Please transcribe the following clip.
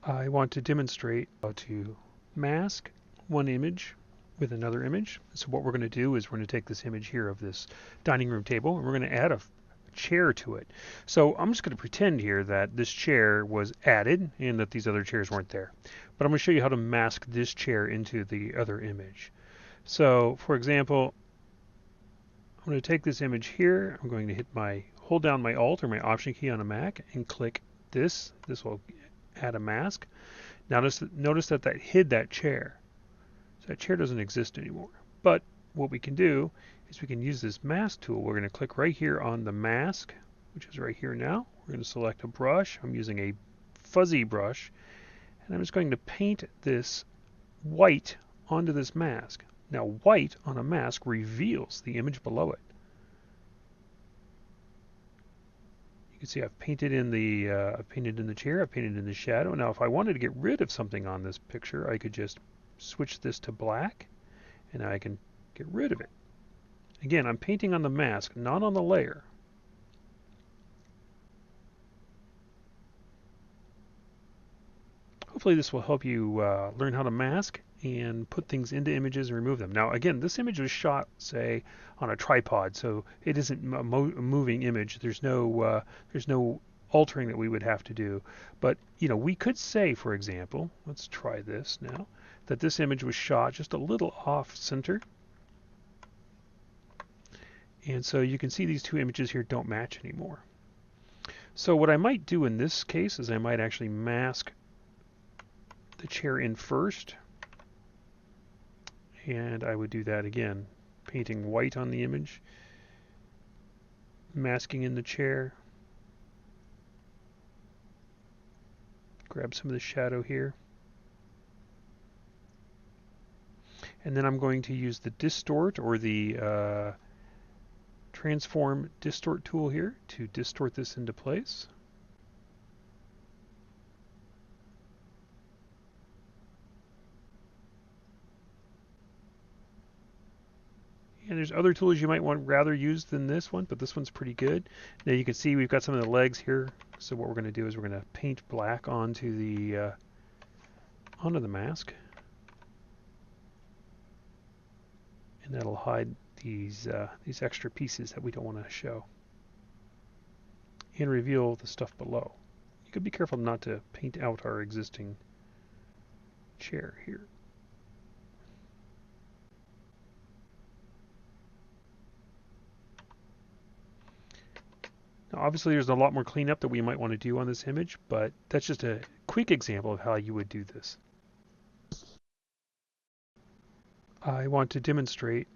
I want to demonstrate how to mask one image with another image. So what we're going to do is we're going to take this image here of this dining room table and we're going to add a chair to it. So I'm just going to pretend here that this chair was added and that these other chairs weren't there. But I'm going to show you how to mask this chair into the other image. So for example, I'm going to take this image here. I'm going to hold down my Alt or my Option key on a Mac and click this. This will add a mask. Notice that hid that chair. So that chair doesn't exist anymore. But what we can do is we can use this mask tool. We're going to click right here on the mask, which is right here now. We're going to select a brush. I'm using a fuzzy brush. And I'm just going to paint this white onto this mask. Now white on a mask reveals the image below it. You can see I've painted in the chair, I've painted in the shadow. Now if I wanted to get rid of something on this picture, I could just switch this to black and I can get rid of it. Again, I'm painting on the mask, not on the layer. Hopefully this will help you learn how to mask and put things into images and remove them. Now again, this image was shot, say, on a tripod, so it isn't a moving image. There's no altering that we would have to do. But we could say, for example, let's try this now, that this image was shot just a little off center. And so you can see these two images here don't match anymore. So what I might do in this case is I might actually mask the chair in first, and I would do that again, painting white on the image, masking in the chair, grab some of the shadow here, and then I'm going to use the distort or the transform distort tool here to distort this into place. And there's other tools you might rather use than this one, but this one's pretty good. Now you can see we've got some of the legs here. So what we're going to do is we're going to paint black onto the mask, and that'll hide these extra pieces that we don't want to show, and reveal the stuff below. You could be careful not to paint out our existing chair here. Now, obviously, there's a lot more cleanup that we might want to do on this image, but that's just a quick example of how you would do this. I want to demonstrate